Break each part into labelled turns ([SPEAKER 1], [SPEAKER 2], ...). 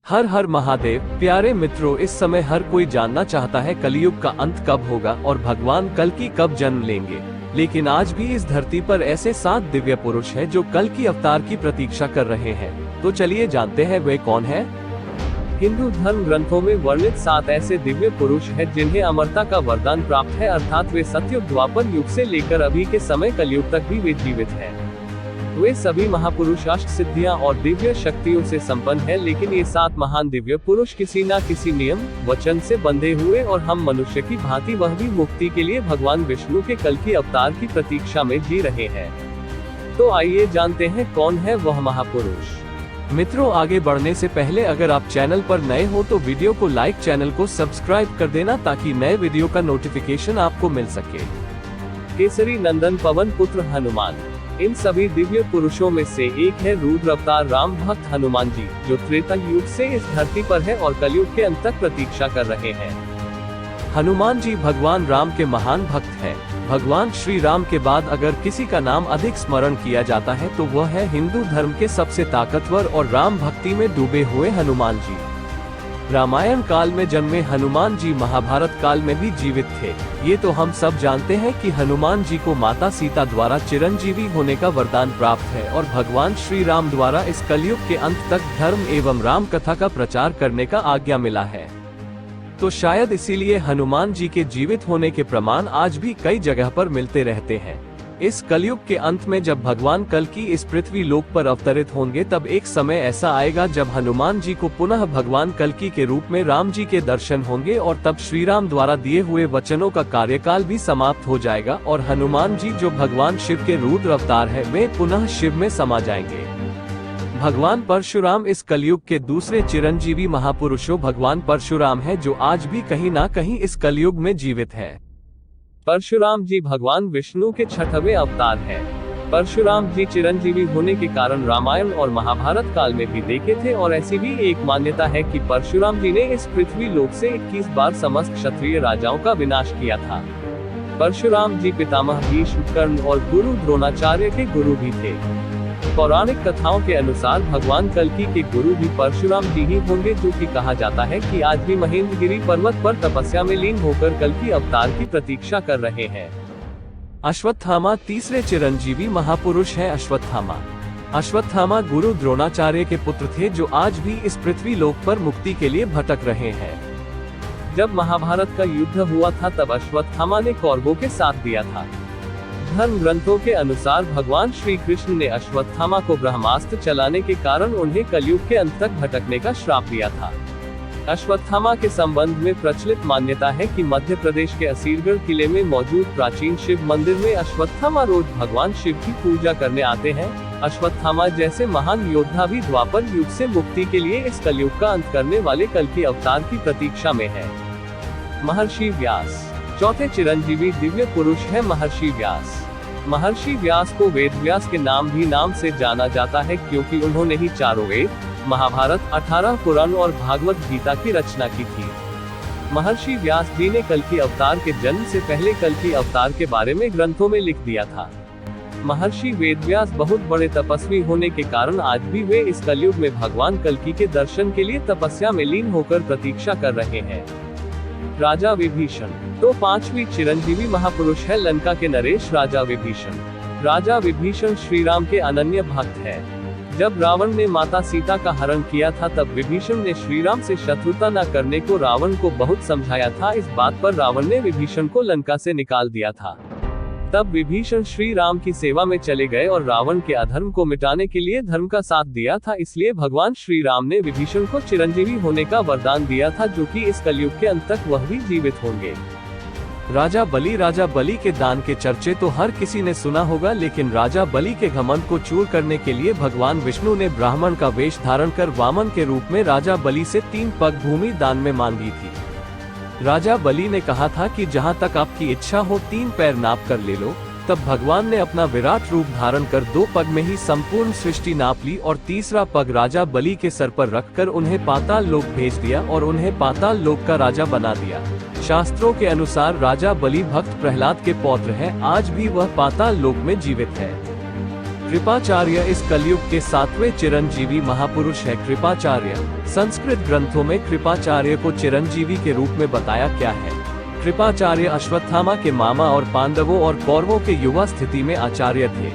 [SPEAKER 1] हर हर महादेव। प्यारे मित्रों, इस समय हर कोई जानना चाहता है कलयुग का अंत कब होगा और भगवान कल्कि कब जन्म लेंगे। लेकिन आज भी इस धरती पर ऐसे 7 दिव्य पुरुष हैं जो कल्कि अवतार की प्रतीक्षा कर रहे हैं। तो चलिए जानते हैं वे कौन है। हिंदू धर्म ग्रंथों में वर्णित 7 ऐसे दिव्य पुरुष हैं जिन्हें अमरता का वरदान प्राप्त है, अर्थात वे सतयुग द्वापर युग से लेकर अभी के समय कलयुग तक भी वे जीवित हैं। वे सभी महापुरुष अष्ट सिद्धियां और दिव्य शक्तियों से संपन्न हैं, लेकिन ये 7 महान दिव्य पुरुष किसी न किसी नियम वचन से बंधे हुए और हम मनुष्य की भांति वह भी मुक्ति के लिए भगवान विष्णु के कल्कि अवतार की प्रतीक्षा में जी रहे हैं। तो आइए जानते हैं कौन है वह महापुरुष। मित्रों, आगे बढ़ने से पहले अगर आप चैनल पर नए हो तो वीडियो को लाइक, चैनल को सब्सक्राइब कर देना ताकि नए वीडियो का नोटिफिकेशन आपको मिल सके। केसरी नंदन पवन पुत्र हनुमान। इन सभी दिव्य पुरुषों में से एक है रुद्र अवतार राम भक्त हनुमान जी, जो त्रेता युग से इस धरती पर है और कलयुग के अंत तक प्रतीक्षा कर रहे हैं। हनुमान जी भगवान राम के महान भक्त हैं। भगवान श्री राम के बाद अगर किसी का नाम अधिक स्मरण किया जाता है तो वह है हिंदू धर्म के सबसे ताकतवर और राम भक्ति में डूबे हुए हनुमान जी। रामायण काल में जन्मे हनुमान जी महाभारत काल में भी जीवित थे। ये तो हम सब जानते हैं कि हनुमान जी को माता सीता द्वारा चिरंजीवी होने का वरदान प्राप्त है और भगवान श्री राम द्वारा इस कलयुग के अंत तक धर्म एवं राम कथा का प्रचार करने का आज्ञा मिला है। तो शायद इसीलिए हनुमान जी के जीवित होने के प्रमाण आज भी कई जगह पर मिलते रहते हैं। इस कलयुग के अंत में जब भगवान कल्कि इस पृथ्वी लोक पर अवतरित होंगे तब एक समय ऐसा आएगा जब हनुमान जी को पुनः भगवान कल्कि के रूप में राम जी के दर्शन होंगे और तब श्री राम द्वारा दिए हुए वचनों का कार्यकाल भी समाप्त हो जाएगा और हनुमान जी जो भगवान शिव के रुद्र अवतार है वे पुनः शिव में समा जाएंगे। भगवान परशुराम इस कलयुग के दूसरे चिरंजीवी महापुरुषों भगवान परशुराम है जो आज भी कहीं ना कहीं इस कलयुग में जीवित है। परशुराम जी भगवान विष्णु के 6वें अवतार हैं। परशुराम जी चिरंजीवी होने के कारण रामायण और महाभारत काल में भी देखे थे और ऐसी भी एक मान्यता है कि परशुराम जी ने इस पृथ्वी लोक से 21 बार समस्त क्षत्रिय राजाओं का विनाश किया था। परशुराम जी पितामह भीष्म, कर्ण और गुरु द्रोणाचार्य के गुरु भी थे। पौराणिक कथाओं के अनुसार भगवान कल्कि के गुरु भी परशुराम जी ही होंगे, जो कि कहा जाता है कि आज भी महेंद्रगिरी पर्वत पर तपस्या में लीन होकर कल्कि अवतार की प्रतीक्षा कर रहे हैं। अश्वत्थामा तीसरे चिरंजीवी महापुरुष है। अश्वत्थामा गुरु द्रोणाचार्य के पुत्र थे जो आज भी इस पृथ्वी लोक पर मुक्ति के लिए भटक रहे हैं। जब महाभारत का युद्ध हुआ था तब अश्वत्थामा ने कौरवों के साथ दिया था। धर्म ग्रंथों के अनुसार भगवान श्री कृष्ण ने अश्वत्थामा को ब्रह्मास्त्र चलाने के कारण उन्हें कलयुग के अंत तक भटकने का श्राप दिया था। अश्वत्थामा के संबंध में प्रचलित मान्यता है कि मध्य प्रदेश के असीरगढ़ किले में मौजूद प्राचीन शिव मंदिर में अश्वत्थामा रोज भगवान शिव की पूजा करने आते हैं। अश्वत्थामा जैसे महान योद्धा भी द्वापर युग से मुक्ति के लिए इस कलयुग का अंत करने वाले कल्कि अवतार की प्रतीक्षा में है। महर्षि व्यास चौथे चिरंजीवी दिव्य पुरुष है महर्षि व्यास। महर्षि व्यास को वेद व्यास के नाम से जाना जाता है क्योंकि उन्होंने ही 4 वेद, महाभारत, 18 पुराण और भागवत गीता की रचना की थी। महर्षि व्यास जी ने कल्कि अवतार के जन्म से पहले कल्कि अवतार के बारे में ग्रंथों में लिख दिया था। महर्षि वेदव्यास बहुत बड़े तपस्वी होने के कारण आज भी वे इस कलयुग में भगवान कल्कि के दर्शन के लिए तपस्या में लीन होकर प्रतीक्षा कर रहे हैं। राजा विभीषण तो 5वीं चिरंजीवी महापुरुष है लंका के नरेश राजा विभीषण। राजा विभीषण श्री राम के अनन्य भक्त है। जब रावण ने माता सीता का हरण किया था तब विभीषण ने श्री राम से शत्रुता न करने को रावण को बहुत समझाया था। इस बात पर रावण ने विभीषण को लंका से निकाल दिया था। तब विभीषण श्री राम की सेवा में चले गए और रावण के अधर्म को मिटाने के लिए धर्म का साथ दिया था। इसलिए भगवान श्री राम ने विभीषण को चिरंजीवी होने का वरदान दिया था, जो कि इस कलयुग के अंत तक वह भी जीवित होंगे। राजा बलि के दान के चर्चे तो हर किसी ने सुना होगा, लेकिन राजा बलि के घमंड को चूर करने के लिए भगवान विष्णु ने ब्राह्मण का वेश धारण कर वामन के रूप में राजा बलि से 3 पग भूमि दान में मांगी थी। राजा बलि ने कहा था कि जहां तक आपकी इच्छा हो 3 पैर नाप कर ले लो। तब भगवान ने अपना विराट रूप धारण कर 2 पग में ही संपूर्ण सृष्टि नाप ली और तीसरा पग राजा बलि के सर पर रखकर उन्हें पाताल लोक भेज दिया और उन्हें पाताल लोक का राजा बना दिया। शास्त्रों के अनुसार राजा बलि भक्त प्रहलाद के पौत्र हैं। आज भी वह पाताल लोक में जीवित है। कृपाचार्य इस कलयुग के 7वें चिरंजीवी महापुरुष है। कृपाचार्य संस्कृत ग्रंथों में कृपाचार्य को चिरंजीवी के रूप में बताया क्या है। कृपाचार्य अश्वत्थामा के मामा और पांडवों और कौरवों के युवा स्थिति में आचार्य थे।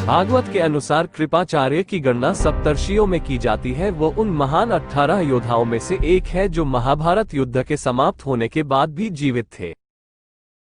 [SPEAKER 1] भागवत के अनुसार कृपाचार्य की गणना सप्तर्षियों में की जाती है। वो उन महान 18 योद्धाओं में से एक है जो महाभारत युद्ध के समाप्त होने के बाद भी जीवित थे।